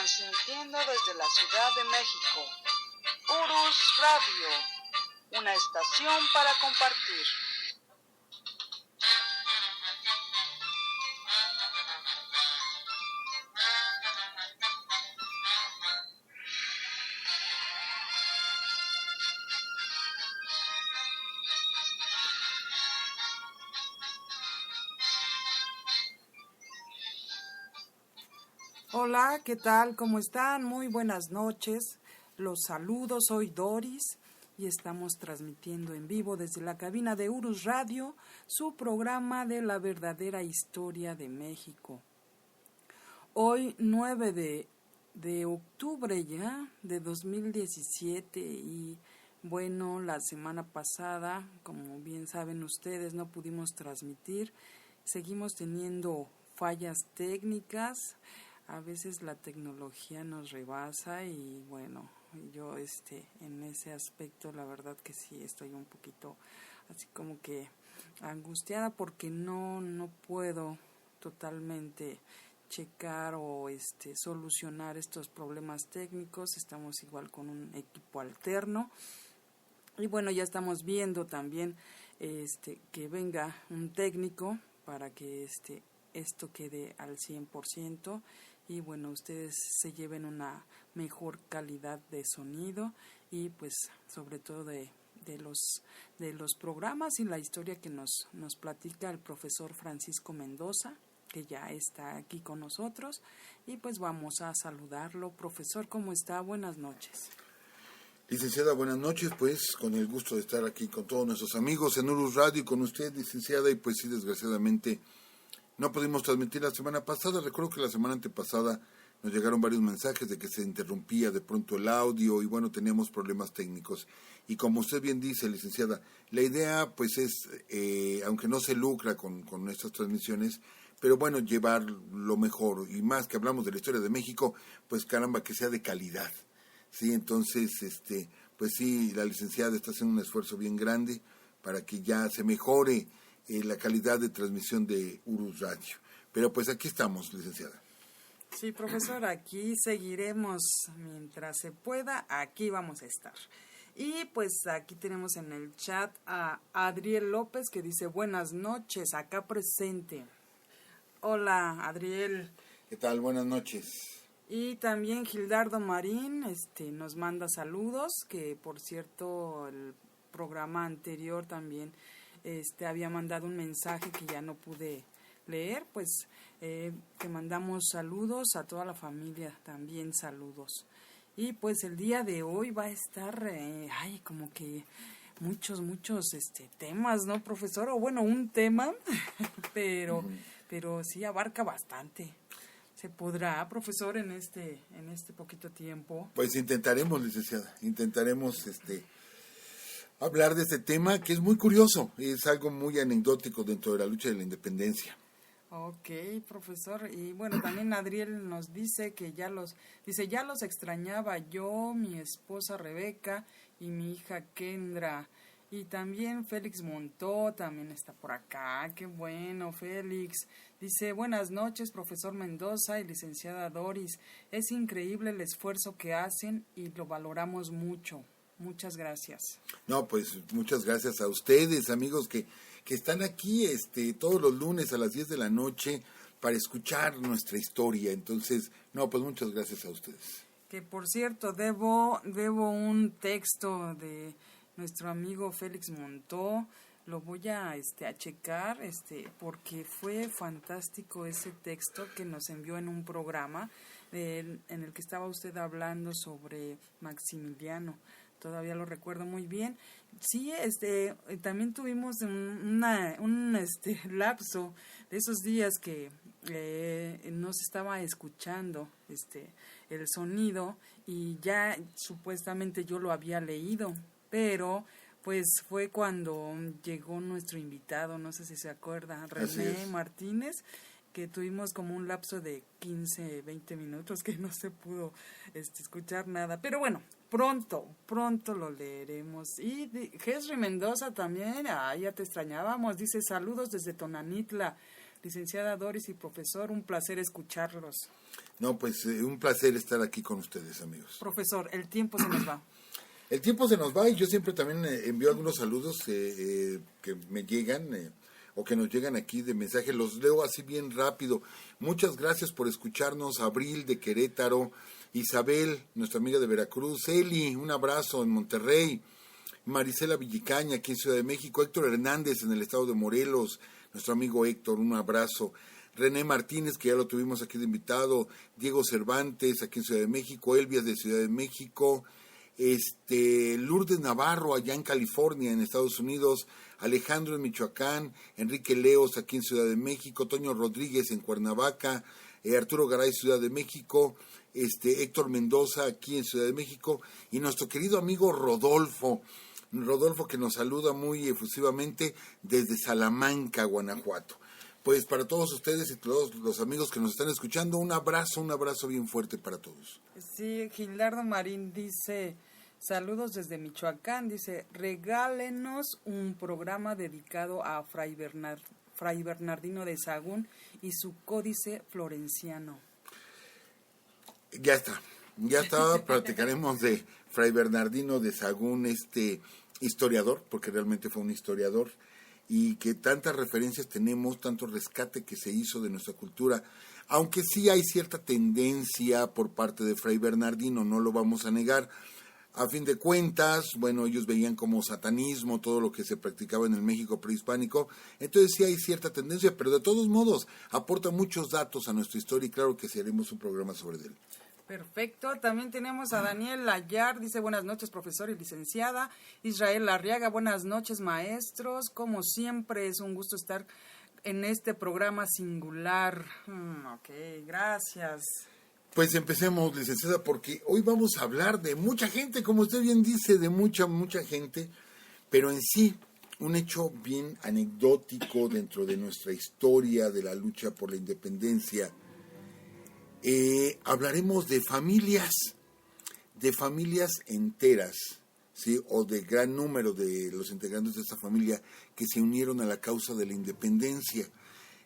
transmitiendo desde la Ciudad de México. Urus Radio, una estación para compartir. Hola, ¿qué tal? ¿Cómo están? Muy buenas noches. Los saludo, soy Doris y estamos transmitiendo en vivo desde la cabina de Urus Radio, su programa de la verdadera historia de México. Hoy 9 de octubre ya de 2017 y bueno, la semana pasada, como bien saben ustedes, no pudimos transmitir. Seguimos teniendo fallas técnicas. A veces la tecnología nos rebasa y bueno, yo en ese aspecto la verdad que sí estoy un poquito así como que angustiada porque no puedo totalmente checar o solucionar estos problemas técnicos. Estamos igual con un equipo alterno y bueno, ya estamos viendo también que venga un técnico para que esto quede al 100% y bueno, ustedes se lleven una mejor calidad de sonido y pues sobre todo de los programas y la historia que nos platica el profesor Francisco Mendoza, que ya está aquí con nosotros, y pues vamos a saludarlo. Profesor, ¿cómo está? Buenas noches. Licenciada, buenas noches, pues con el gusto de estar aquí con todos nuestros amigos en Urus Radio y con usted, licenciada, y pues sí, desgraciadamente no pudimos transmitir la semana pasada. Recuerdo que la semana antepasada nos llegaron varios mensajes de que se interrumpía de pronto el audio y bueno, teníamos problemas técnicos. Y como usted bien dice, licenciada, la idea pues es, aunque no se lucra con nuestras transmisiones, pero bueno, llevar lo mejor y más que hablamos de la historia de México, pues caramba, que sea de calidad. Sí, entonces, pues sí, la licenciada está haciendo un esfuerzo bien grande para que ya se mejore la calidad de transmisión de Urus Radio. Pero pues aquí estamos, licenciada. Sí, profesor, aquí seguiremos mientras se pueda, aquí vamos a estar. Y pues aquí tenemos en el chat a Adriel López que dice buenas noches, acá presente. Hola, Adriel. ¿Qué tal? Buenas noches. Y también Gildardo Marín nos manda saludos, que por cierto el programa anterior también había mandado un mensaje que ya no pude leer, pues te mandamos saludos a toda la familia, también saludos. Y pues el día de hoy va a estar, como que muchos temas, ¿no, profesor? O bueno, un tema, pero sí abarca bastante. ¿Se podrá, profesor, en este poquito tiempo? Pues intentaremos, licenciada, hablar de este tema que es muy curioso, es algo muy anecdótico dentro de la lucha de la independencia. Ok, profesor, y bueno, también Adriel nos dice que ya los extrañaba yo, mi esposa Rebeca y mi hija Kendra, y también Félix Montó también está por acá. Qué bueno, Félix. Dice, buenas noches, profesor Mendoza y licenciada Doris, es increíble el esfuerzo que hacen y lo valoramos mucho. Muchas gracias. No, pues muchas gracias a ustedes, amigos, que están aquí todos los lunes a las 10 de la noche para escuchar nuestra historia. Entonces, no, pues muchas gracias a ustedes. Que por cierto, debo un texto de nuestro amigo Félix Montó. Lo voy a checar porque fue fantástico ese texto que nos envió en un programa en el que estaba usted hablando sobre Maximiliano. Todavía lo recuerdo muy bien. Sí, también tuvimos un lapso de esos días que no se estaba escuchando el sonido y ya supuestamente yo lo había leído, pero pues fue cuando llegó nuestro invitado, no sé si se acuerda, René Martínez, que tuvimos como un lapso de 15, 20 minutos que no se pudo escuchar nada. Pero bueno, pronto lo leeremos. Y Jesri Mendoza también, ya te extrañábamos, dice saludos desde Tonanitla. Licenciada Doris y profesor, un placer escucharlos. No, pues un placer estar aquí con ustedes, amigos. Profesor, el tiempo se nos va. El tiempo se nos va y yo siempre también envío algunos saludos que me llegan o que nos llegan aquí de mensaje. Los leo así bien rápido. Muchas gracias por escucharnos. Abril de Querétaro, Isabel, nuestra amiga de Veracruz, Eli, un abrazo en Monterrey, Marisela Villicaña aquí en Ciudad de México, Héctor Hernández en el estado de Morelos, nuestro amigo Héctor, un abrazo. René Martínez, que ya lo tuvimos aquí de invitado, Diego Cervantes aquí en Ciudad de México, Elvias de Ciudad de México, Lourdes Navarro allá en California, en Estados Unidos, Alejandro en Michoacán, Enrique Leos aquí en Ciudad de México, Toño Rodríguez en Cuernavaca, Arturo Garay Ciudad de México, Héctor Mendoza aquí en Ciudad de México y nuestro querido amigo Rodolfo que nos saluda muy efusivamente desde Salamanca, Guanajuato. Pues para todos ustedes y todos los amigos que nos están escuchando, un abrazo bien fuerte para todos. Sí, Gildardo Marín dice, saludos desde Michoacán, dice, regálenos un programa dedicado a Fray Bernardino de Sahagún y su códice florenciano. Ya está, platicaremos de Fray Bernardino de Sahagún, historiador, porque realmente fue un historiador, y que tantas referencias tenemos, tanto rescate que se hizo de nuestra cultura, aunque sí hay cierta tendencia por parte de Fray Bernardino, no lo vamos a negar. A fin de cuentas, bueno, ellos veían como satanismo todo lo que se practicaba en el México prehispánico, entonces sí hay cierta tendencia, pero de todos modos aporta muchos datos a nuestra historia y claro que sí haremos un programa sobre él. Perfecto, también tenemos a Daniel Layar, dice buenas noches profesor y licenciada. Israel Arriaga, buenas noches maestros, como siempre es un gusto estar en este programa singular. Ok, gracias. Pues empecemos, licenciada, porque hoy vamos a hablar de mucha gente, como usted bien dice, de mucha gente, pero en sí un hecho bien anecdótico dentro de nuestra historia de la lucha por la independencia. Hablaremos de familias enteras, ¿sí? O de gran número de los integrantes de esta familia que se unieron a la causa de la independencia.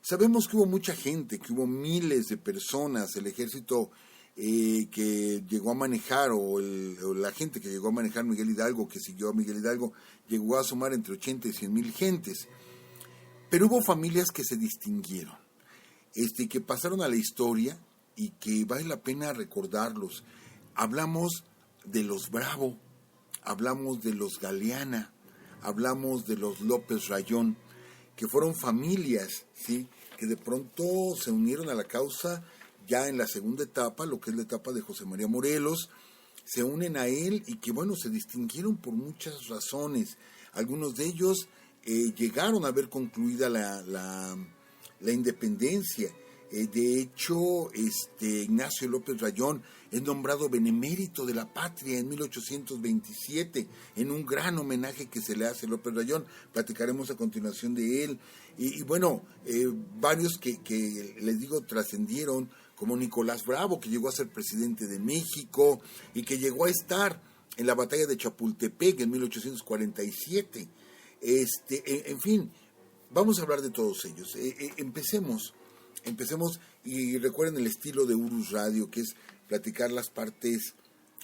Sabemos que hubo mucha gente, que hubo miles de personas, el ejército que llegó a manejar, o la gente que llegó a manejar Miguel Hidalgo, que siguió a Miguel Hidalgo, llegó a sumar entre 80 y 100,000 gentes. Pero hubo familias que se distinguieron, que pasaron a la historia, y que vale la pena recordarlos. Hablamos de los Bravo, hablamos de los Galeana, hablamos de los López Rayón, que fueron familias, ¿sí?, que de pronto se unieron a la causa ya en la segunda etapa, lo que es la etapa de José María Morelos, se unen a él y que, bueno, se distinguieron por muchas razones. Algunos de ellos llegaron a ver concluida la independencia. De hecho, Ignacio López Rayón es nombrado benemérito de la patria en 1827, en un gran homenaje que se le hace a López Rayón. Platicaremos a continuación de él. Y bueno, varios que les digo trascendieron, como Nicolás Bravo, que llegó a ser presidente de México y que llegó a estar en la batalla de Chapultepec en 1847. En fin, vamos a hablar de todos ellos. Empecemos y recuerden el estilo de Urus Radio, que es platicar las partes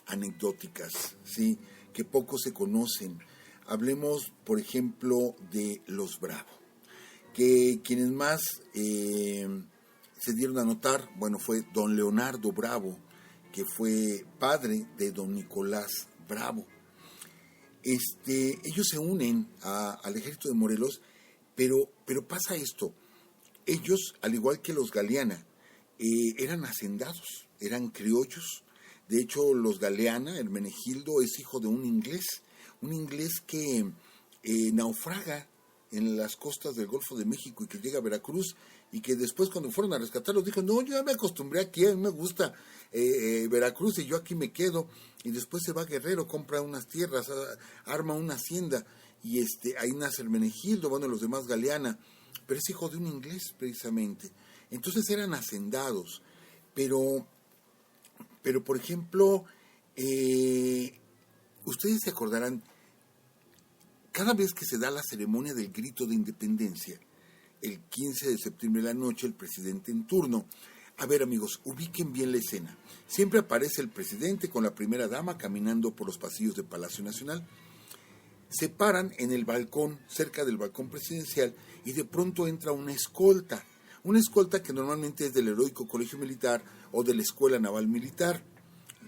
anecdóticas, ¿sí?, que poco se conocen. Hablemos, por ejemplo, de los Bravo, que quienes más se dieron a notar, bueno, fue don Leonardo Bravo, que fue padre de don Nicolás Bravo. Ellos se unen al ejército de Morelos, pero pasa esto. Ellos, al igual que los Galeana, eran hacendados, eran criollos. De hecho, los Galeana, Hermenegildo, es hijo de un inglés que naufraga en las costas del Golfo de México y que llega a Veracruz, y que después cuando fueron a rescatarlos dijo, no, yo ya me acostumbré aquí, a mí me gusta Veracruz y yo aquí me quedo. Y después se va a Guerrero, compra unas tierras, arma una hacienda, y ahí nace Hermenegildo, bueno, los demás Galeana, pero es hijo de un inglés precisamente. Entonces eran hacendados, pero por ejemplo, ustedes se acordarán, cada vez que se da la ceremonia del grito de independencia, el 15 de septiembre de la noche, el presidente en turno. A ver, amigos, ubiquen bien la escena. Siempre aparece el presidente con la primera dama caminando por los pasillos del Palacio Nacional. Se paran en el balcón, cerca del balcón presidencial, y de pronto entra una escolta que normalmente es del Heroico Colegio Militar o de la Escuela Naval Militar.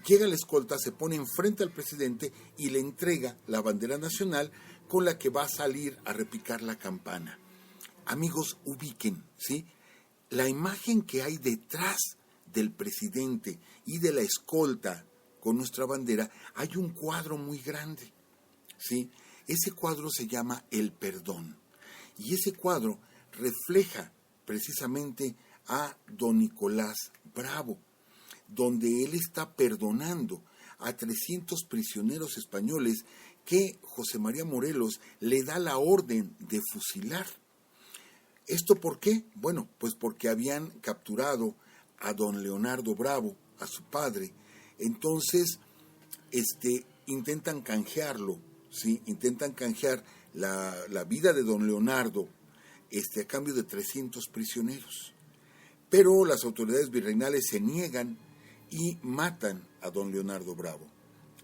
Llega la escolta, se pone enfrente al presidente y le entrega la bandera nacional con la que va a salir a repicar la campana. Amigos, ubiquen, ¿sí?, la imagen que hay detrás del presidente y de la escolta con nuestra bandera. Hay un cuadro muy grande, ¿sí? Ese cuadro se llama El Perdón, y ese cuadro refleja precisamente a don Nicolás Bravo, donde él está perdonando a 300 prisioneros españoles que José María Morelos le da la orden de fusilar. ¿Esto por qué? Bueno, pues porque habían capturado a don Leonardo Bravo, a su padre. Entonces, intentan canjearlo, ¿sí? Intentan canjear la vida de don Leonardo a cambio de 300 prisioneros. Pero las autoridades virreinales se niegan y matan a don Leonardo Bravo.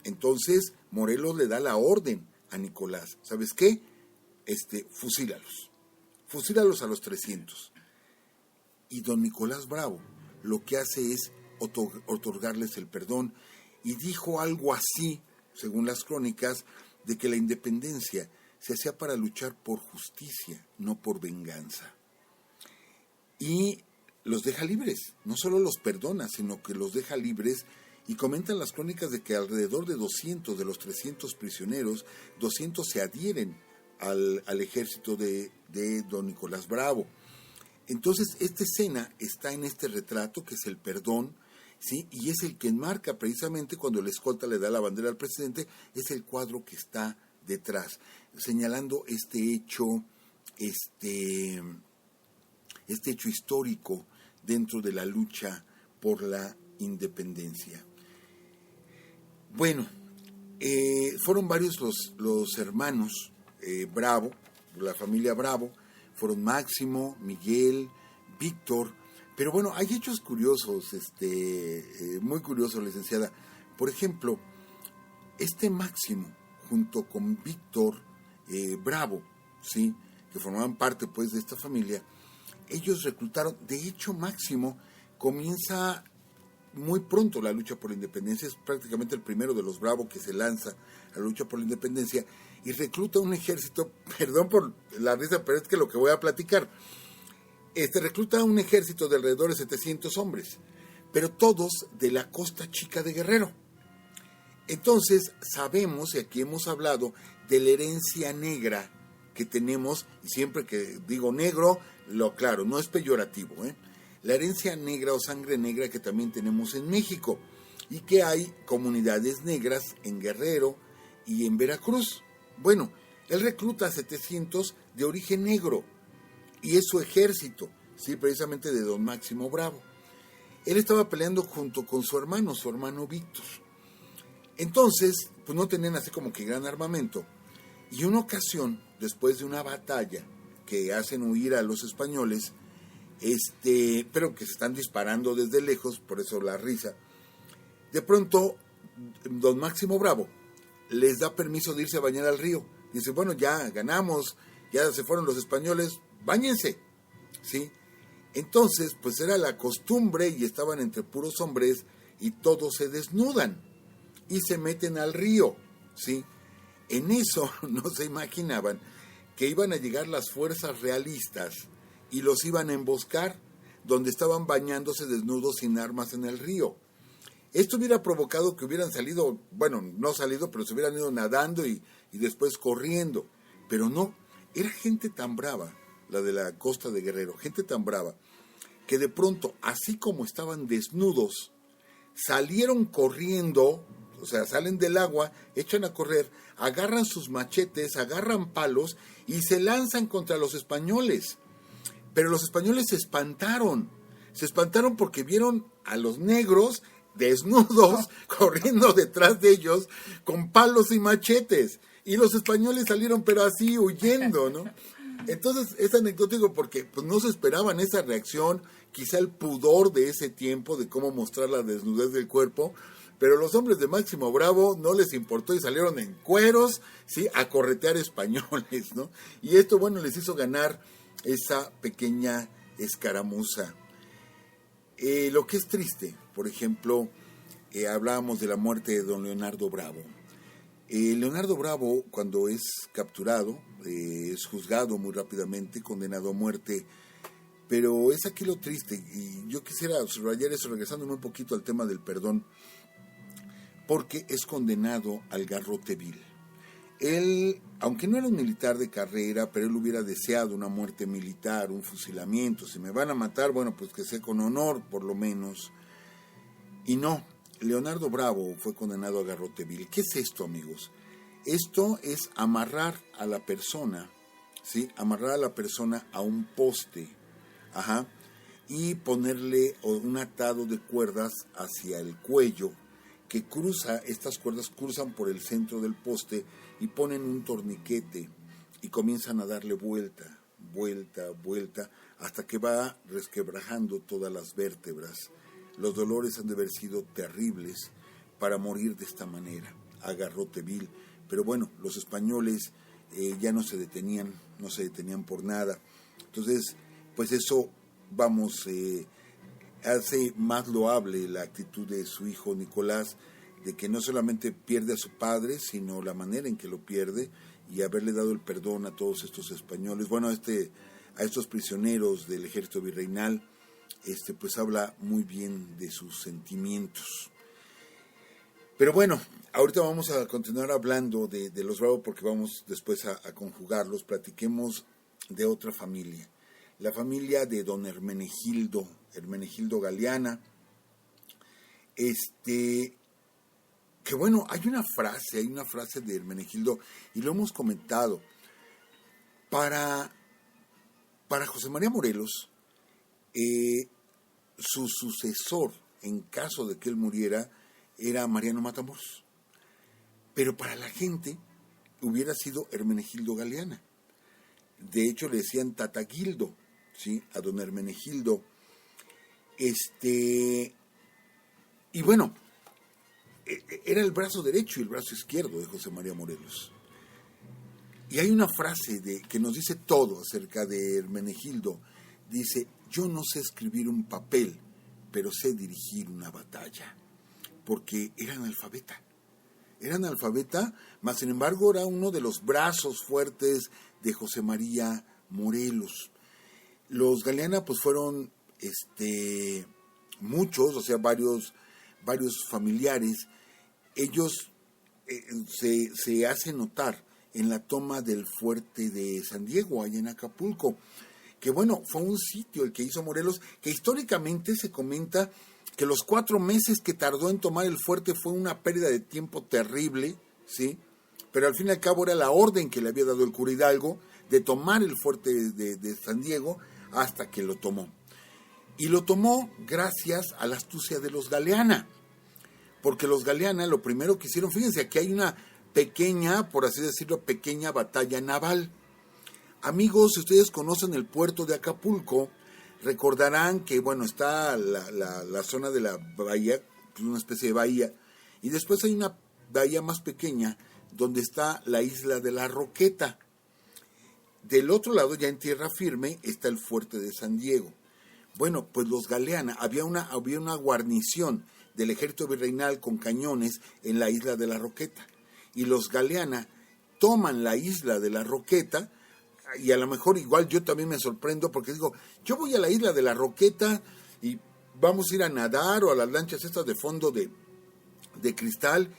Entonces, Morelos le da la orden a Nicolás. ¿Sabes qué? Fusílalos a los 300. Y don Nicolás Bravo lo que hace es otorgarles el perdón, y dijo algo así, según las crónicas, de que la independencia se hacía para luchar por justicia, no por venganza. Y los deja libres, no solo los perdona, sino que los deja libres, y comentan las crónicas de que alrededor de 200 de los 300 prisioneros, 200 se adhieren al ejército de don Nicolás Bravo. Entonces, esta escena está en este retrato, que es el perdón, ¿sí? Y es el que enmarca precisamente cuando la escolta le da la bandera al presidente, es el cuadro que está detrás, señalando este hecho histórico dentro de la lucha por la independencia. Bueno, fueron varios los hermanos Bravo, la familia Bravo. Fueron Máximo, Miguel, Víctor. Pero bueno, hay hechos curiosos, muy curiosos, licenciada. Por ejemplo, Máximo, junto con Víctor Bravo, ¿sí?, que formaban parte pues de esta familia, ellos reclutaron. De hecho, Máximo comienza muy pronto la lucha por la independencia, es prácticamente el primero de los Bravo que se lanza a la lucha por la independencia, y recluta un ejército, perdón por la risa, pero es que lo que voy a platicar, recluta un ejército de alrededor de 700 hombres, pero todos de la Costa Chica de Guerrero. Entonces sabemos, y aquí hemos hablado, de la herencia negra que tenemos, y siempre que digo negro, lo aclaro, no es peyorativo, la herencia negra o sangre negra que también tenemos en México, y que hay comunidades negras en Guerrero y en Veracruz. Bueno, él recluta a 700 de origen negro, y es su ejército, sí, precisamente de don Máximo Bravo. Él estaba peleando junto con su hermano Víctor. Entonces, pues no tenían así como que gran armamento, y una ocasión, después de una batalla que hacen huir a los españoles, pero que se están disparando desde lejos, por eso la risa, de pronto don Máximo Bravo les da permiso de irse a bañar al río. Dice, bueno, ya ganamos, ya se fueron los españoles, báñense, ¿sí? Entonces, pues era la costumbre, y estaban entre puros hombres, y todos se desnudan y se meten al río, ¿sí? En eso no se imaginaban que iban a llegar las fuerzas realistas y los iban a emboscar, donde estaban bañándose desnudos sin armas en el río. Esto hubiera provocado que hubieran salido, bueno, no salido, pero se hubieran ido nadando y después corriendo. Pero no, era gente tan brava, la de la costa de Guerrero, gente tan brava, que de pronto, así como estaban desnudos, salieron corriendo, o sea, salen del agua, echan a correr, agarran sus machetes, agarran palos y se lanzan contra los españoles. Pero los españoles se espantaron porque vieron a los negros desnudos, corriendo detrás de ellos, con palos y machetes, y los españoles salieron pero así, huyendo, ¿no? Entonces es anecdótico porque pues, no se esperaban esa reacción, quizá el pudor de ese tiempo, de cómo mostrar la desnudez del cuerpo, pero los hombres de Máximo Bravo no les importó y salieron en cueros, ¿sí? A corretear españoles, ¿no? Y esto, bueno, les hizo ganar esa pequeña escaramuza. Lo que es triste, por ejemplo, hablábamos de la muerte de don Leonardo Bravo. Leonardo Bravo, cuando es capturado, es juzgado muy rápidamente, condenado a muerte, pero es aquí lo triste, y yo quisiera subrayar eso, regresándome un poquito al tema del perdón, porque es condenado al garrote vil. Él, aunque no era un militar de carrera, pero él hubiera deseado una muerte militar, un fusilamiento. Si me van a matar, bueno, pues que sea con honor, por lo menos. Y no, Leonardo Bravo fue condenado a garrote vil. ¿Qué es esto, amigos? Esto es amarrar a la persona, ¿sí? Amarrar a la persona a un poste, y ponerle un atado de cuerdas hacia el cuello, que estas cuerdas cruzan por el centro del poste y ponen un torniquete y comienzan a darle vuelta, hasta que va resquebrajando todas las vértebras. Los dolores han de haber sido terribles para morir de esta manera, a garrote vil. Pero bueno, los españoles ya no se detenían por nada. Entonces, pues eso, hace más loable la actitud de su hijo Nicolás, de que no solamente pierde a su padre, sino la manera en que lo pierde, y haberle dado el perdón a todos estos españoles, bueno, a estos prisioneros del ejército virreinal, pues habla muy bien de sus sentimientos. Pero bueno, ahorita vamos a continuar hablando de los Bravo, porque vamos después a conjugarlos. Platiquemos de otra familia, la familia de don Hermenegildo Galeana. Que bueno, hay una frase de Hermenegildo, y lo hemos comentado. Para José María Morelos, su sucesor, en caso de que él muriera, era Mariano Matamoros. Pero para la gente hubiera sido Hermenegildo Galeana. De hecho, le decían Tataguildo, ¿sí? A don Hermenegildo. Y bueno, era el brazo derecho y el brazo izquierdo de José María Morelos. Y hay una frase que nos dice todo acerca de Hermenegildo. Dice: yo no sé escribir un papel, pero sé dirigir una batalla. Porque era analfabeta, mas sin embargo era uno de los brazos fuertes de José María Morelos. Los Galeana pues fueron muchos, o sea, varios familiares. Ellos se hacen notar en la toma del fuerte de San Diego, allá en Acapulco, que bueno, fue un sitio el que hizo Morelos, que históricamente se comenta que los 4 meses que tardó en tomar el fuerte fue una pérdida de tiempo terrible, ¿sí? Pero al fin y al cabo era la orden que le había dado el cura Hidalgo de tomar el fuerte de San Diego, hasta que lo tomó. Y lo tomó gracias a la astucia de los Galeana, porque los Galeana lo primero que hicieron, fíjense, aquí hay una pequeña, por así decirlo, pequeña batalla naval. Amigos, si ustedes conocen el puerto de Acapulco, recordarán que, bueno, está la zona de la bahía, una especie de bahía, y después hay una bahía más pequeña donde está la isla de la Roqueta. Del otro lado, ya en tierra firme, está el fuerte de San Diego. Bueno, pues los Galeana, había una guarnición del ejército virreinal con cañones en la isla de la Roqueta, y los Galeana toman la isla de la Roqueta. Y a lo mejor igual yo también me sorprendo, porque digo, yo voy a la isla de la Roqueta y vamos a ir a nadar, o a las lanchas estas de fondo de cristal,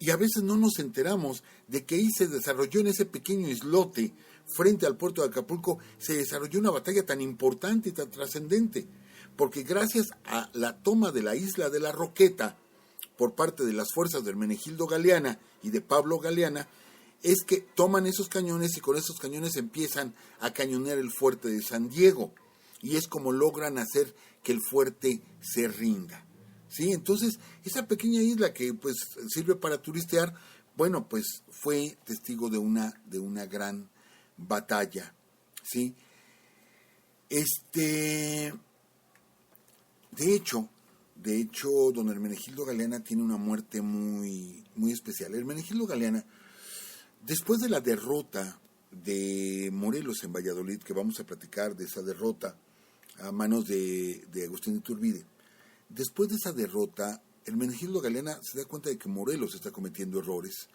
y a veces no nos enteramos de que ahí se desarrolló, en ese pequeño islote frente al puerto de Acapulco, se desarrolló una batalla tan importante y tan trascendente, porque gracias a la toma de la isla de la Roqueta por parte de las fuerzas de Hermenegildo Galeana y de Pablo Galeana, es que toman esos cañones, y con esos cañones empiezan a cañonear el fuerte de San Diego, y es como logran hacer que el fuerte se rinda, ¿sí? Entonces, esa pequeña isla que pues sirve para turistear, bueno, pues fue testigo de una gran batalla. ¿sí? De hecho, don Hermenegildo Galeana tiene una muerte muy, muy especial. Hermenegildo Galeana, después de la derrota de Morelos en Valladolid, que vamos a platicar de esa derrota a manos de Agustín de Iturbide, después de esa derrota, Hermenegildo Galeana se da cuenta de que Morelos está cometiendo errores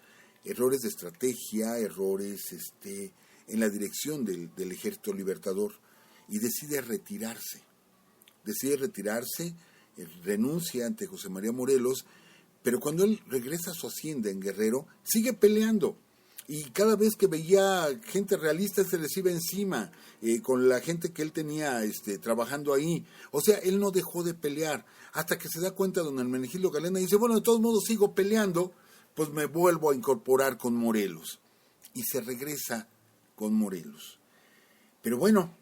de estrategia, errores en la dirección del ejército libertador, y decide retirarse, renuncia ante José María Morelos, pero cuando él regresa a su hacienda en Guerrero, sigue peleando, y cada vez que veía gente realista se les iba encima, con la gente que él tenía trabajando ahí. O sea, él no dejó de pelear, hasta que se da cuenta don Hermenegildo Galeana y dice, bueno, de todos modos sigo peleando, pues me vuelvo a incorporar con Morelos, y se regresa con Morelos. Pero bueno,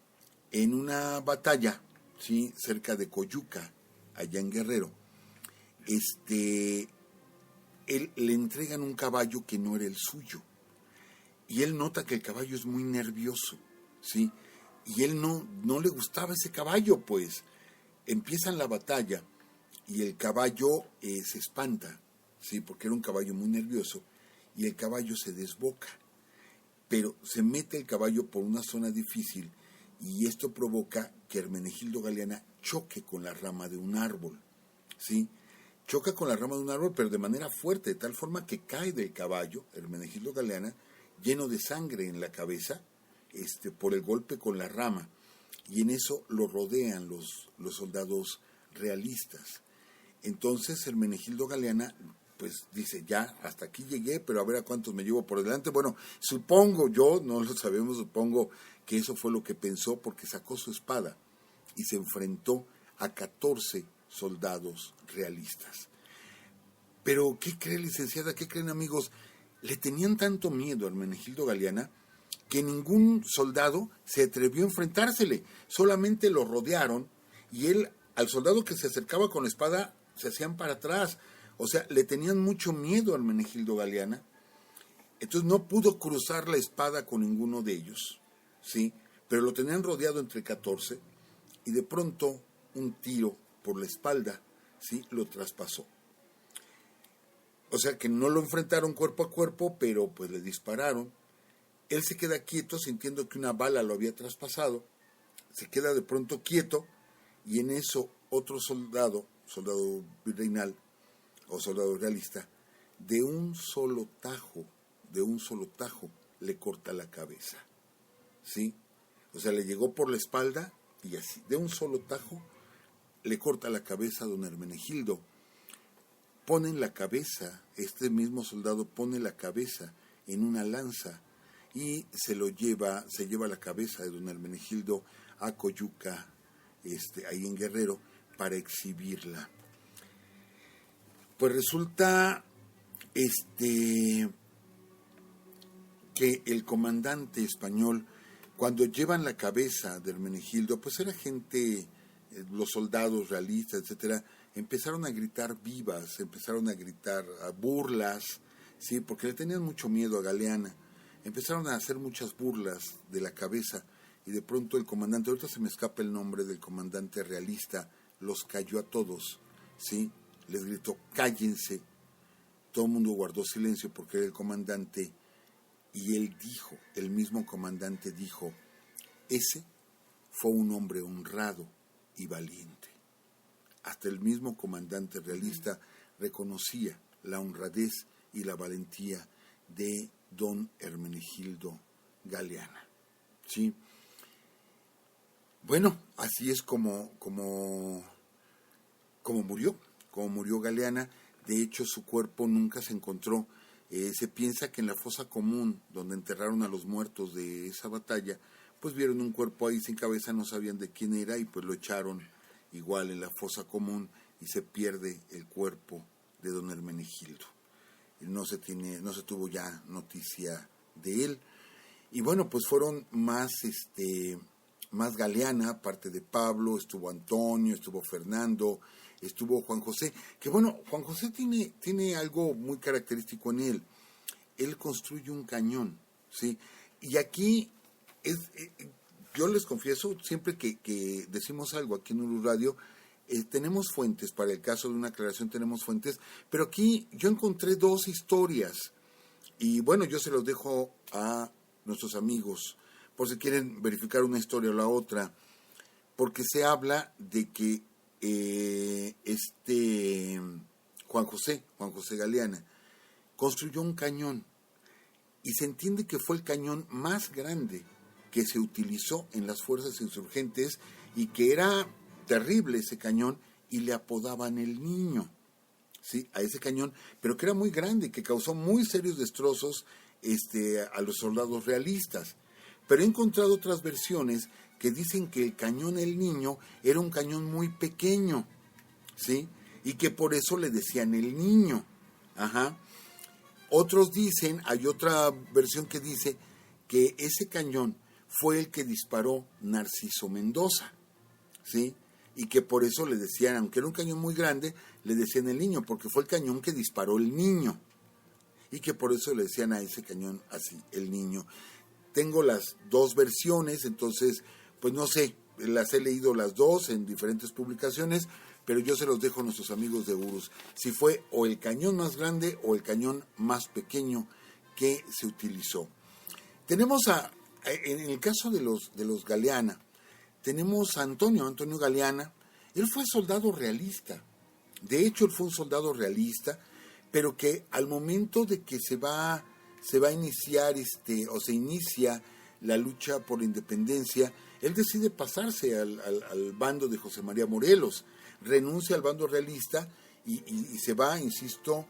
en una batalla, ¿sí?, cerca de Coyuca, allá en Guerrero, él le entregan un caballo que no era el suyo, y él nota que el caballo es muy nervioso, ¿sí?, y él no le gustaba ese caballo, pues. Empiezan la batalla, y el caballo se espanta, ¿sí?, porque era un caballo muy nervioso, y el caballo se desboca, pero se mete el caballo por una zona difícil, y esto provoca que Hermenegildo Galeana choque con la rama de un árbol, ¿sí? Choca con la rama de un árbol, pero de manera fuerte, de tal forma que cae del caballo, Hermenegildo Galeana, lleno de sangre en la cabeza, por el golpe con la rama, y en eso lo rodean los soldados realistas. Entonces Hermenegildo Galeana pues dice, ya, hasta aquí llegué, pero a ver a cuántos me llevo por delante. Bueno, supongo yo, no lo sabemos, supongo que eso fue lo que pensó, porque sacó su espada y se enfrentó a 14 soldados realistas. Pero, ¿qué cree, licenciada? ¿Qué creen, amigos? Le tenían tanto miedo a Hermenegildo Galeana que ningún soldado se atrevió a enfrentársele. Solamente lo rodearon, y él, al soldado que se acercaba con la espada, se hacían para atrás. O sea, le tenían mucho miedo a Hermenegildo Galeana. Entonces no pudo cruzar la espada con ninguno de ellos, ¿sí? Pero lo tenían rodeado entre 14, y de pronto un tiro por la espalda, ¿sí?, lo traspasó. O sea que no lo enfrentaron cuerpo a cuerpo, pero pues le dispararon. Él se queda quieto, sintiendo que una bala lo había traspasado. Se queda de pronto quieto, y en eso otro soldado virreinal o soldado realista, de un solo tajo, le corta la cabeza, ¿sí? O sea, le llegó por la espalda, y así, de un solo tajo, le corta la cabeza a don Hermenegildo. Ponen la cabeza, este mismo soldado pone la cabeza en una lanza, y se lleva la cabeza de don Hermenegildo a Coyuca, ahí en Guerrero, para exhibirla. Pues resulta que el comandante español, cuando llevan la cabeza de Hermenegildo, pues era gente, los soldados realistas, etcétera, empezaron a gritar vivas, empezaron a gritar burlas, sí, porque le tenían mucho miedo a Galeana. Empezaron a hacer muchas burlas de la cabeza, y de pronto el comandante, ahorita se me escapa el nombre del comandante realista, los cayó a todos, ¿sí? Les gritó, cállense. Todo el mundo guardó silencio porque era el comandante, y el mismo comandante dijo, ese fue un hombre honrado y valiente. Hasta el mismo comandante realista reconocía la honradez y la valentía de don Hermenegildo Galeana, ¿sí? Bueno, así es como murió Galeana. De hecho, su cuerpo nunca se encontró. Se piensa que en la fosa común, donde enterraron a los muertos de esa batalla, pues vieron un cuerpo ahí sin cabeza, no sabían de quién era, y pues lo echaron igual en la fosa común, y se pierde el cuerpo de don Hermenegildo. No se tuvo ya noticia de él. Y bueno, pues fueron más Galeana, aparte de Pablo, estuvo Antonio, estuvo Fernando, estuvo Juan José, que bueno, Juan José tiene algo muy característico en él. Él construye un cañón, ¿sí? Y aquí yo les confieso, siempre que decimos algo aquí en Urus Radio, tenemos fuentes, para el caso de una aclaración tenemos fuentes, pero aquí yo encontré 2 historias, y bueno, yo se los dejo a nuestros amigos, por si quieren verificar una historia o la otra, porque se habla de que Juan José Galeana, construyó un cañón, y se entiende que fue el cañón más grande que se utilizó en las fuerzas insurgentes, y que era terrible ese cañón, y le apodaban el Niño, ¿sí? A ese cañón, pero que era muy grande, que causó muy serios destrozos a los soldados realistas. Pero he encontrado otras versiones que dicen que el cañón El Niño era un cañón muy pequeño, ¿sí? Y que por eso le decían El Niño. Ajá. Otros dicen, hay otra versión que dice que ese cañón fue el que disparó Narciso Mendoza, ¿sí? Y que por eso le decían, aunque era un cañón muy grande, le decían El Niño, porque fue el cañón que disparó el Niño. Y que por eso le decían a ese cañón así, El Niño. Tengo las 2 versiones, entonces, pues no sé, las he leído las 2 en diferentes publicaciones, pero yo se los dejo a nuestros amigos de Urus, si fue o el cañón más grande o el cañón más pequeño que se utilizó. Tenemos en el caso de los Galeana, tenemos a Antonio Galeana. Él fue soldado realista, de hecho él fue un soldado realista, pero que al momento de que se va a iniciar o se inicia la lucha por la independencia, él decide pasarse al bando de José María Morelos, renuncia al bando realista y se va, insisto,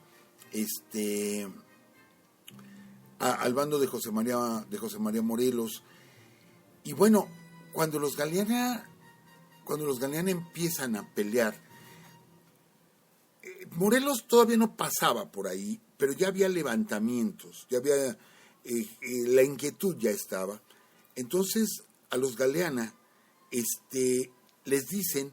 al bando de José María Morelos. Y bueno, cuando los Galeana empiezan a pelear, Morelos todavía no pasaba por ahí, pero ya había levantamientos, ya había la inquietud ya estaba. Entonces a los Galeana les dicen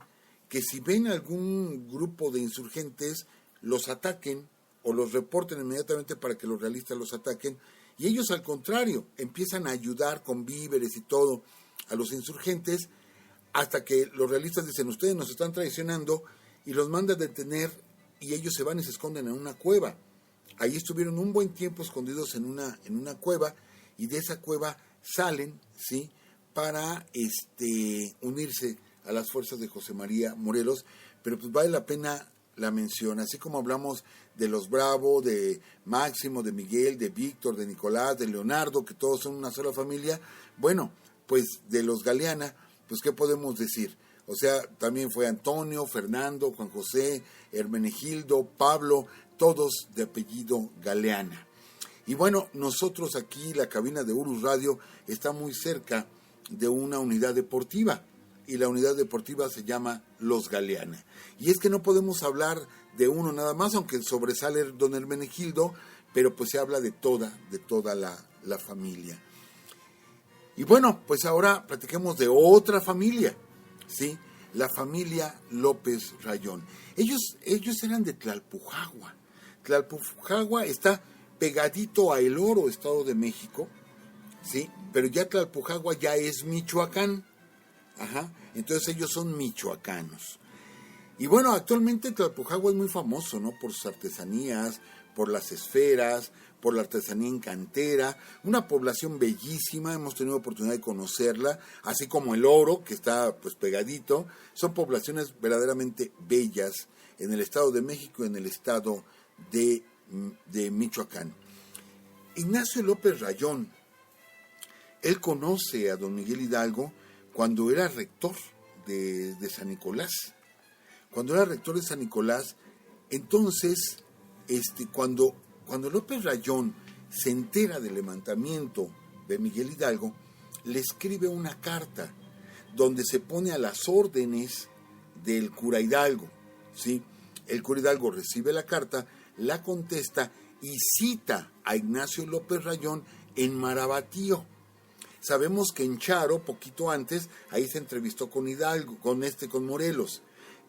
que si ven algún grupo de insurgentes, los ataquen o los reporten inmediatamente para que los realistas los ataquen, y ellos al contrario empiezan a ayudar con víveres y todo a los insurgentes, hasta que los realistas dicen, ustedes nos están traicionando, y los mandan a detener, y ellos se van y se esconden en una cueva. Ahí estuvieron un buen tiempo escondidos en una cueva, y de esa cueva salen, ¿sí?, para unirse a las fuerzas de José María Morelos. Pero pues vale la pena la mención, así como hablamos de los Bravo, de Máximo, de Miguel, de Víctor, de Nicolás, de Leonardo, que todos son una sola familia. Bueno, pues de los Galeana, pues ¿qué podemos decir? O sea, también fue Antonio, Fernando, Juan José, Hermenegildo, Pablo, todos de apellido Galeana. Y bueno, nosotros aquí, la cabina de Urus Radio está muy cerca de una unidad deportiva, y la unidad deportiva se llama Los Galeana. Y es que no podemos hablar de uno nada más, aunque sobresale don Hermenegildo, pero pues se habla de toda la familia. Y bueno, pues ahora platiquemos de otra familia, ¿sí? La familia López Rayón. Ellos eran de Tlalpujagua. Tlalpujagua está pegadito a El Oro, Estado de México, ¿sí? Pero ya Tlalpujagua ya es Michoacán. Ajá. Entonces ellos son michoacanos. Y bueno, actualmente Tlalpujagua es muy famoso, ¿no?, por sus artesanías, por las esferas, por la artesanía en cantera, una población bellísima, hemos tenido oportunidad de conocerla, así como El Oro, que está pues pegadito. Son poblaciones verdaderamente bellas en el Estado de México y en el Estado de Michoacán. Ignacio López Rayón, él conoce a don Miguel Hidalgo cuando era rector de San Nicolás. Cuando era rector de San Nicolás, entonces, cuando López Rayón se entera del levantamiento de Miguel Hidalgo, le escribe una carta donde se pone a las órdenes del cura Hidalgo, ¿sí? El cura Hidalgo recibe la carta, la contesta y cita a Ignacio López Rayón en Marabatío. Sabemos que en Charo, poquito antes, ahí se entrevistó con Hidalgo, con Morelos.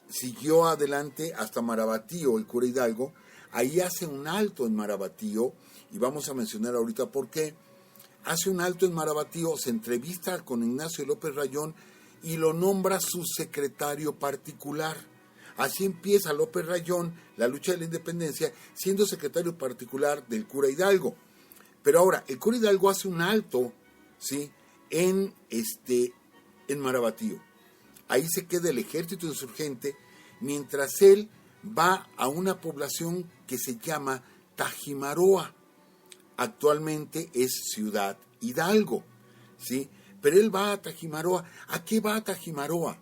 Siguió adelante hasta Marabatío, el cura Hidalgo. Ahí hace un alto en Marabatío, y vamos a mencionar ahorita por qué. hace un alto en Marabatío, se entrevista con Ignacio López Rayón y lo nombra su secretario particular. Así empieza López Rayón la lucha de la independencia, siendo secretario particular del cura Hidalgo. Pero ahora, el cura Hidalgo hace un alto, ¿sí?, en Marabatío. Ahí se queda el ejército insurgente, mientras él va a una población que se llama Tajimaroa. Actualmente es Ciudad Hidalgo, ¿sí? Pero él va a Tajimaroa. ¿A qué va a Tajimaroa?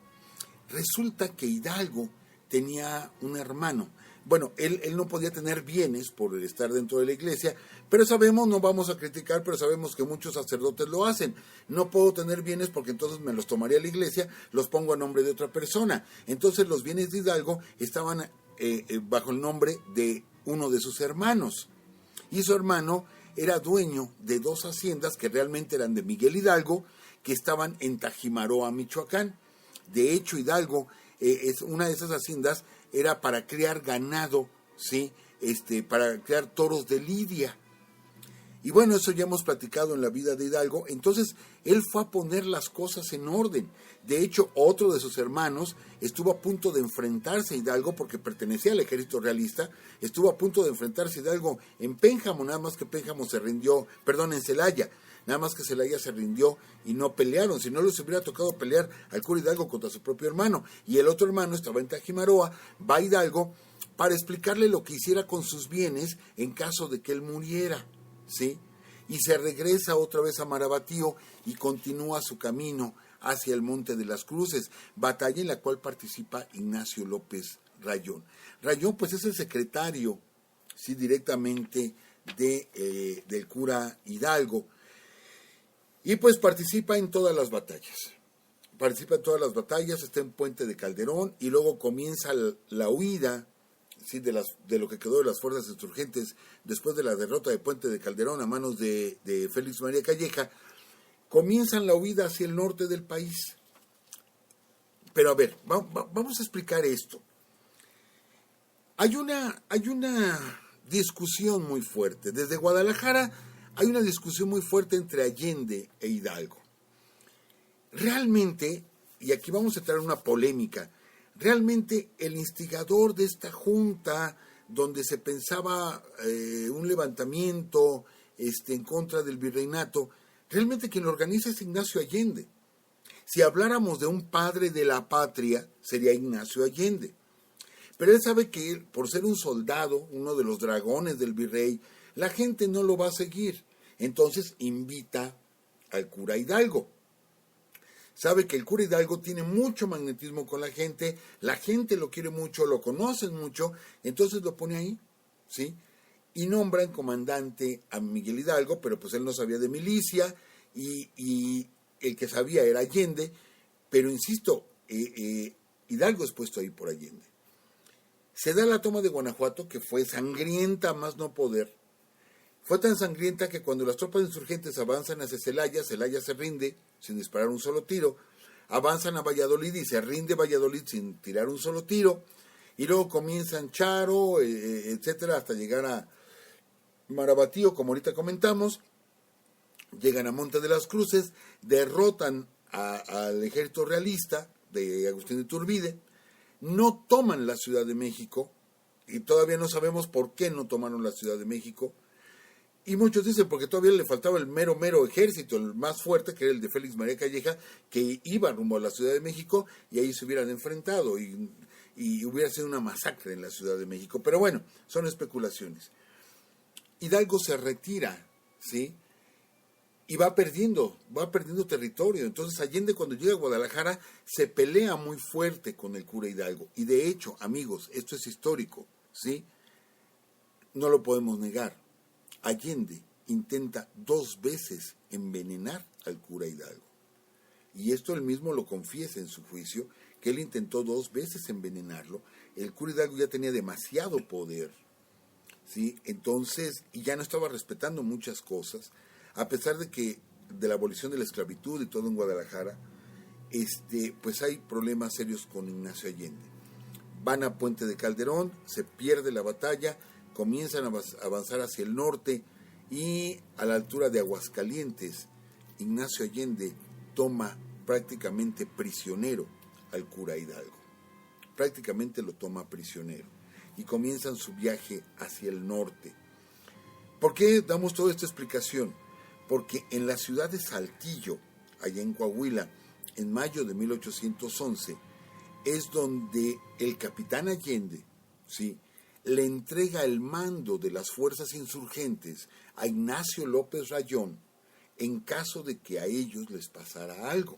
Resulta que Hidalgo tenía un hermano. Bueno, él no podía tener bienes por estar dentro de la iglesia, pero sabemos, no vamos a criticar, pero sabemos que muchos sacerdotes lo hacen. No puedo tener bienes porque entonces me los tomaría la iglesia, los pongo a nombre de otra persona. Entonces los bienes de Hidalgo estaban bajo el nombre de uno de sus hermanos. Y su hermano era dueño de 2 haciendas que realmente eran de Miguel Hidalgo, que estaban en Tajimaroa, Michoacán. De hecho, Hidalgo, una de esas haciendas era para criar ganado, ¿sí? Para criar toros de lidia. Y bueno, eso ya hemos platicado en la vida de Hidalgo. Entonces, él fue a poner las cosas en orden. De hecho, otro de sus hermanos estuvo a punto de enfrentarse a Hidalgo porque pertenecía al ejército realista. Estuvo a punto de enfrentarse a Hidalgo en Pénjamo, nada más que Pénjamo se rindió, en Celaya. Nada más que Celaya se rindió y no pelearon. Si no les hubiera tocado pelear al cura Hidalgo contra su propio hermano. Y el otro hermano estaba en Tajimaroa, va a Hidalgo para explicarle lo que hiciera con sus bienes en caso de que él muriera, ¿sí? Y se regresa otra vez a Marabatío y continúa su camino hacia el Monte de las Cruces, batalla en la cual participa Ignacio López Rayón. Rayón, pues, es el secretario, sí, directamente del cura Hidalgo. Y pues participa en todas las batallas. Está en Puente de Calderón y luego comienza la huida, ¿sí?, de lo que quedó de las fuerzas insurgentes después de la derrota de Puente de Calderón a manos de Félix María Calleja. Comienzan la huida hacia el norte del país. Pero a ver, vamos a explicar esto. Hay una discusión muy fuerte. Desde Guadalajara hay una discusión muy fuerte entre Allende e Hidalgo. Realmente, y aquí vamos a entrar en una polémica, realmente el instigador de esta junta, donde se pensaba un levantamiento en contra del virreinato, realmente quien lo organiza es Ignacio Allende. Si habláramos de un padre de la patria, sería Ignacio Allende. Pero él sabe que él, por ser un soldado, uno de los dragones del virrey, la gente no lo va a seguir. Entonces invita al cura Hidalgo. Sabe que el cura Hidalgo tiene mucho magnetismo con la gente lo quiere mucho, lo conocen mucho, entonces lo pone ahí, ¿sí? Y nombran comandante a Miguel Hidalgo, pero pues él no sabía de milicia, y el que sabía era Allende, pero insisto, Hidalgo es puesto ahí por Allende. Se da la toma de Guanajuato, que fue sangrienta más no poder. Fue tan sangrienta que cuando las tropas insurgentes avanzan hacia Celaya, Celaya se rinde sin disparar un solo tiro, avanzan a Valladolid y se rinde Valladolid sin tirar un solo tiro, y luego comienzan Charo, etcétera, hasta llegar a Marabatío, como ahorita comentamos, llegan a Monte de las Cruces, derrotan al ejército realista de Agustín de Iturbide, no toman la Ciudad de México, y todavía no sabemos por qué no tomaron la Ciudad de México. Y muchos dicen porque todavía le faltaba el mero ejército, el más fuerte, que era el de Félix María Calleja, que iba rumbo a la Ciudad de México y ahí se hubieran enfrentado y hubiera sido una masacre en la Ciudad de México. Pero bueno, son especulaciones. Hidalgo se retira, ¿sí? Y va perdiendo territorio. Entonces Allende, cuando llega a Guadalajara, se pelea muy fuerte con el cura Hidalgo. Y de hecho, amigos, esto es histórico, ¿sí? No lo podemos negar. Allende intenta 2 veces envenenar al cura Hidalgo. Y esto él mismo lo confiesa en su juicio, que él intentó 2 veces envenenarlo. El cura Hidalgo ya tenía demasiado poder, ¿sí? Entonces, y ya no estaba respetando muchas cosas, a pesar de la abolición de la esclavitud y todo en Guadalajara, pues hay problemas serios con Ignacio Allende. Van a Puente de Calderón, se pierde la batalla, comienzan a avanzar hacia el norte, y a la altura de Aguascalientes, Ignacio Allende toma prácticamente prisionero al cura Hidalgo. Prácticamente lo toma prisionero y comienzan su viaje hacia el norte. ¿Por qué damos toda esta explicación? Porque en la ciudad de Saltillo, allá en Coahuila, en mayo de 1811, es donde el capitán Allende, ¿sí?, le entrega el mando de las fuerzas insurgentes a Ignacio López Rayón en caso de que a ellos les pasara algo.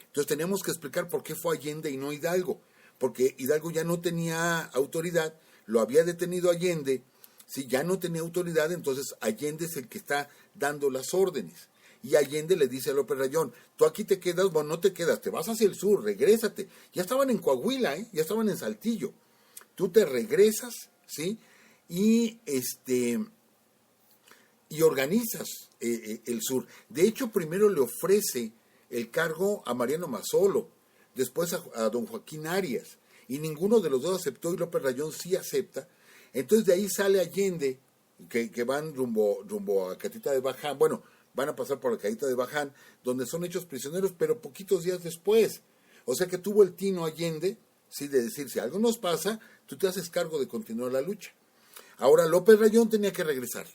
Entonces tenemos que explicar por qué fue Allende y no Hidalgo, porque Hidalgo ya no tenía autoridad, lo había detenido Allende, si ya no tenía autoridad, entonces Allende es el que está dando las órdenes. Y Allende le dice a López Rayón, tú aquí te quedas, bueno, no te quedas, te vas hacia el sur, regrésate. Ya estaban en Coahuila, ya estaban en Saltillo. Tú te regresas, ¿sí? Y organizas el sur. De hecho, primero le ofrece el cargo a Mariano Mazzolo, después a don Joaquín Arias, y ninguno de los dos aceptó y López Rayón sí acepta. Entonces de ahí sale Allende, que van rumbo a Catita de Baján, bueno, van a pasar por la Catita de Baján, donde son hechos prisioneros, pero poquitos días después. O sea que tuvo el tino Allende, sí, de decir, si algo nos pasa, tú te haces cargo de continuar la lucha. Ahora López Rayón tenía que regresar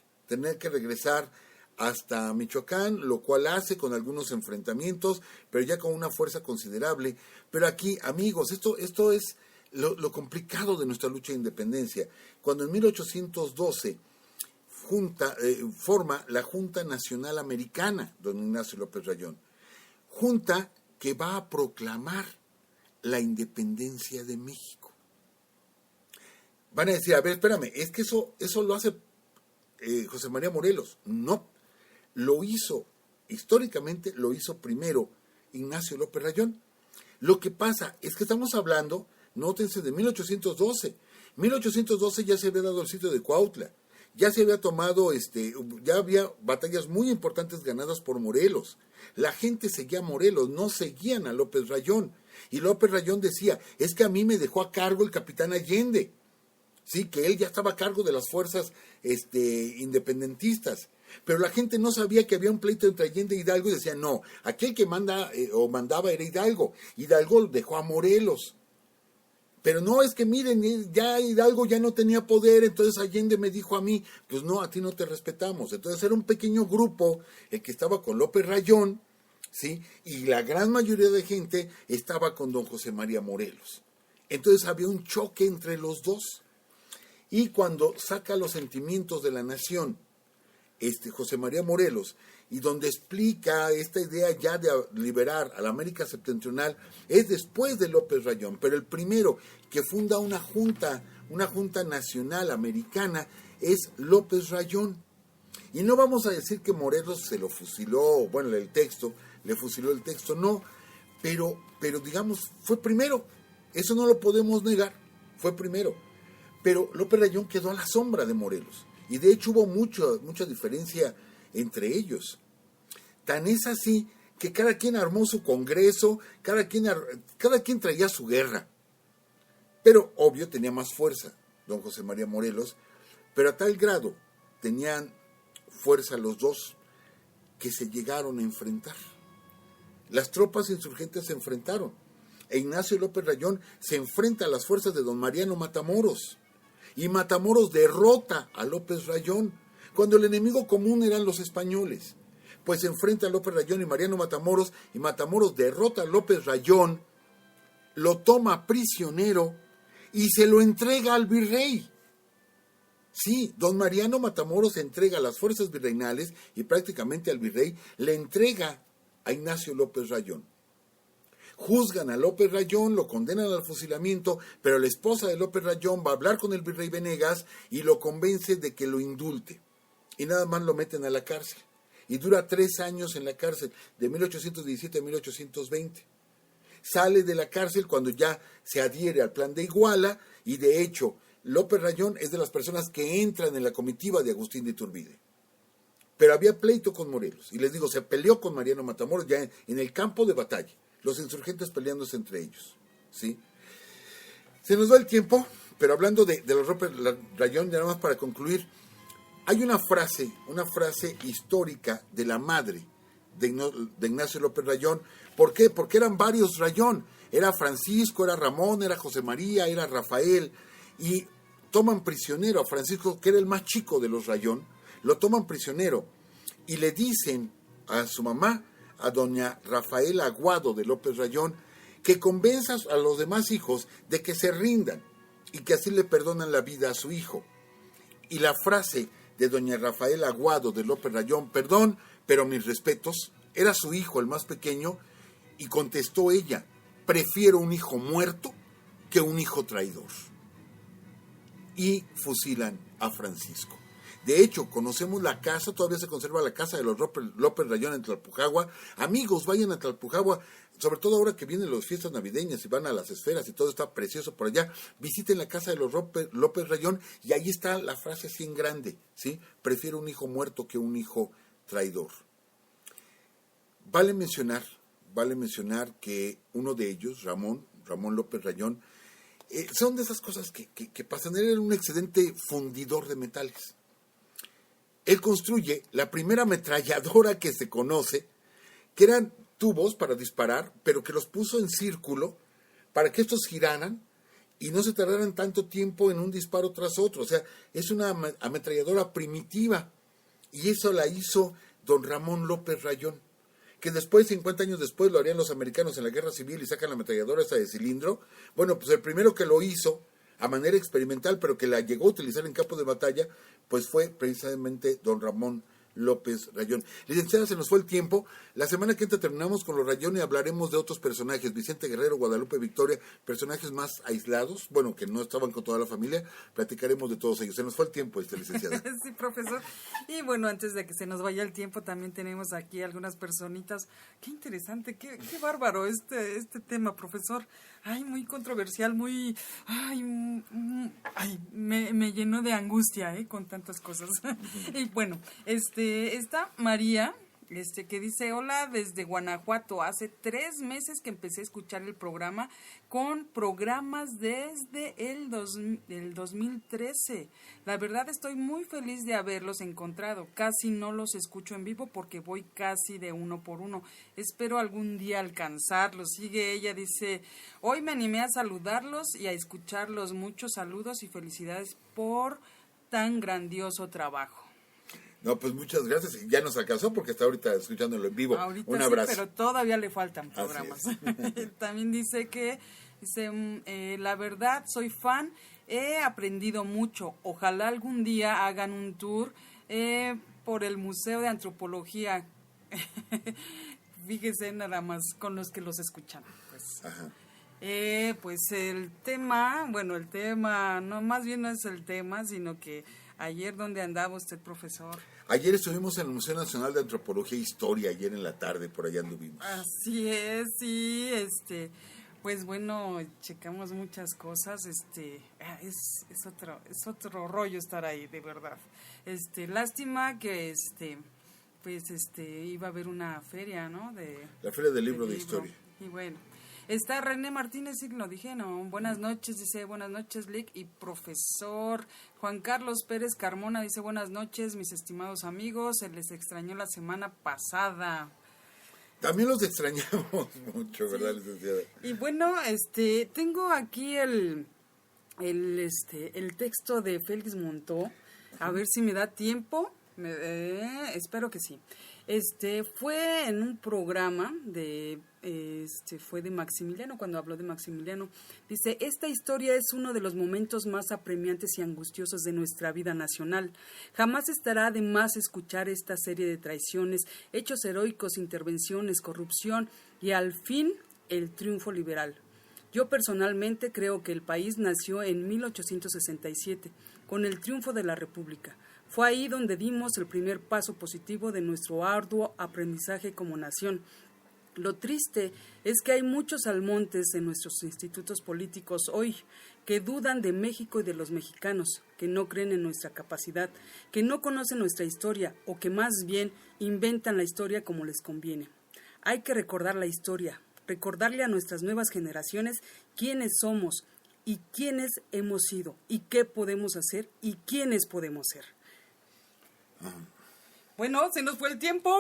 hasta Michoacán, lo cual hace con algunos enfrentamientos, pero ya con una fuerza considerable. Pero aquí, amigos, esto es lo complicado de nuestra lucha de independencia. Cuando en 1812 forma la Junta Nacional Americana, don Ignacio López Rayón, junta que va a proclamar la independencia de México. Van a decir, a ver, espérame, es que eso lo hace José María Morelos. No, históricamente lo hizo primero Ignacio López Rayón. Lo que pasa es que estamos hablando, nótense, de 1812. 1812 ya se había dado el sitio de Cuautla, ya se había tomado, ya había batallas muy importantes ganadas por Morelos. La gente seguía a Morelos, no seguían a López Rayón. Y López Rayón decía, es que a mí me dejó a cargo el capitán Allende. Sí, que él ya estaba a cargo de las fuerzas independentistas. Pero la gente no sabía que había un pleito entre Allende y Hidalgo y decía, no, aquel que mandaba era Hidalgo. Hidalgo dejó a Morelos. Pero no, es que miren, ya Hidalgo ya no tenía poder, entonces Allende me dijo a mí, pues no, a ti no te respetamos. Entonces era un pequeño grupo el que estaba con López Rayón, ¿sí? Y la gran mayoría de gente estaba con don José María Morelos. Entonces había un choque entre los dos. Y cuando saca los sentimientos de la nación, José María Morelos, y donde explica esta idea ya de liberar a la América Septentrional, es después de López Rayón, pero el primero que funda una junta nacional americana, es López Rayón. Y no vamos a decir que Morelos se lo fusiló, bueno, le fusiló el texto, no, pero digamos, fue primero, eso no lo podemos negar, fue primero. Pero López Rayón quedó a la sombra de Morelos. Y de hecho hubo mucha diferencia entre ellos. Tan es así que cada quien armó su congreso, cada quien traía su guerra. Pero obvio tenía más fuerza don José María Morelos, pero a tal grado tenían fuerza los dos que se llegaron a enfrentar. Las tropas insurgentes se enfrentaron. E Ignacio López Rayón se enfrenta a las fuerzas de don Mariano Matamoros. Y Matamoros derrota a López Rayón, cuando el enemigo común eran los españoles. Pues se enfrenta a López Rayón y Mariano Matamoros, y Matamoros derrota a López Rayón, lo toma prisionero y se lo entrega al virrey. Sí, don Mariano Matamoros entrega a las fuerzas virreinales y prácticamente al virrey le entrega a Ignacio López Rayón. Juzgan a López Rayón, lo condenan al fusilamiento, pero la esposa de López Rayón va a hablar con el virrey Venegas y lo convence de que lo indulte. Y nada más lo meten a la cárcel. Y dura 3 años en la cárcel, de 1817 a 1820. Sale de la cárcel cuando ya se adhiere al plan de Iguala, y de hecho, López Rayón es de las personas que entran en la comitiva de Agustín de Iturbide. Pero había pleito con Morelos, y les digo, se peleó con Mariano Matamoros ya en el campo de batalla. Los insurgentes peleándose entre ellos, ¿sí? Se nos va el tiempo, pero hablando de los López Rayón, ya nada más para concluir, Hay una frase histórica de la madre de Ignacio López Rayón. ¿Por qué? Porque eran varios Rayón. Era Francisco, era Ramón, era José María, era Rafael. Y toman prisionero a Francisco, que era el más chico de los Rayón. Lo toman prisionero y le dicen a su mamá, a doña Rafaela Aguado de López Rayón, que convenza a los demás hijos de que se rindan y que así le perdonan la vida a su hijo. Y la frase de doña Rafaela Aguado de López Rayón, perdón, pero mis respetos, era su hijo el más pequeño, y contestó ella, prefiero un hijo muerto que un hijo traidor. Y fusilan a Francisco. De hecho, conocemos la casa, todavía se conserva la casa de los López Rayón en Tlalpujagua. Amigos, vayan a Tlalpujagua, sobre todo ahora que vienen las fiestas navideñas y van a las esferas y todo está precioso por allá. Visiten la casa de los López Rayón y ahí está la frase así en grande, ¿sí? Prefiero un hijo muerto que un hijo traidor. Vale mencionar que uno de ellos, Ramón López Rayón, son de esas cosas que pasan. Él era un excelente fundidor de metales. Él construye la primera ametralladora que se conoce, que eran tubos para disparar, pero que los puso en círculo para que estos giraran y no se tardaran tanto tiempo en un disparo tras otro. O sea, es una ametralladora primitiva. Y eso la hizo don Ramón López Rayón, que después, 50 años después, lo harían los americanos en la Guerra Civil y sacan la ametralladora esa de cilindro. Bueno, pues el primero que lo hizo a manera experimental, pero que la llegó a utilizar en campo de batalla, pues fue precisamente don Ramón López Rayón. Licenciada, se nos fue el tiempo. La semana que entra terminamos con los Rayón y hablaremos de otros personajes, Vicente Guerrero, Guadalupe Victoria, personajes más aislados, bueno, que no estaban con toda la familia. Platicaremos de todos ellos. Se nos fue el tiempo, licenciada. Sí, profesor. Y bueno, antes de que se nos vaya el tiempo, también tenemos aquí algunas personitas. Qué interesante, qué bárbaro este tema, profesor. Ay, muy controversial, muy... me llenó de angustia, con tantas cosas. Y bueno, está María, que dice, hola desde Guanajuato, hace 3 meses que empecé a escuchar el programa con programas desde el 2013. La verdad estoy muy feliz de haberlos encontrado. Casi no los escucho en vivo porque voy casi de uno por uno. Espero algún día alcanzarlos. Sigue ella, dice, hoy me animé a saludarlos y a escucharlos. Muchos saludos y felicidades por tan grandioso trabajo. No, pues muchas gracias. Ya nos alcanzó porque está ahorita escuchándolo en vivo. Ahorita un abrazo. Sí, pero todavía le faltan programas. También dice, la verdad, soy fan, he aprendido mucho. Ojalá algún día hagan un tour por el Museo de Antropología. Fíjese nada más con los que los escuchan. Pues. Ajá. Pues el tema, no, más bien no es el tema, sino que ayer, ¿dónde andaba usted, profesor? Ayer estuvimos en el Museo Nacional de Antropología e Historia, ayer en la tarde, por allá anduvimos. Así es, sí, pues bueno, checamos muchas cosas, es otro rollo estar ahí, de verdad. Lástima que, iba a haber una feria, ¿no? La Feria del Libro de Historia. Y bueno. Está René Martínez, sí lo dije, ¿no? Buenas noches, dice, buenas noches, Lick y profesor. Juan Carlos Pérez Carmona dice, buenas noches, mis estimados amigos, se les extrañó la semana pasada. También los extrañamos mucho, ¿verdad, licenciada? Y bueno, tengo aquí el texto de Félix Montó, a ver si me da tiempo, espero que sí. Fue en un programa fue de Maximiliano, cuando habló de Maximiliano. Dice, esta historia es uno de los momentos más apremiantes y angustiosos de nuestra vida nacional. Jamás estará de más escuchar esta serie de traiciones, hechos heroicos, intervenciones, corrupción y al fin el triunfo liberal. Yo personalmente creo que el país nació en 1867, con el triunfo de la República. Fue ahí donde dimos el primer paso positivo de nuestro arduo aprendizaje como nación. Lo triste es que hay muchos almontes en nuestros institutos políticos hoy que dudan de México y de los mexicanos, que no creen en nuestra capacidad, que no conocen nuestra historia o que más bien inventan la historia como les conviene. Hay que recordar la historia, recordarle a nuestras nuevas generaciones quiénes somos y quiénes hemos sido y qué podemos hacer y quiénes podemos ser. Bueno, se nos fue el tiempo.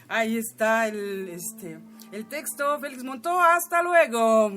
Ahí está el texto. Félix Montó, hasta luego.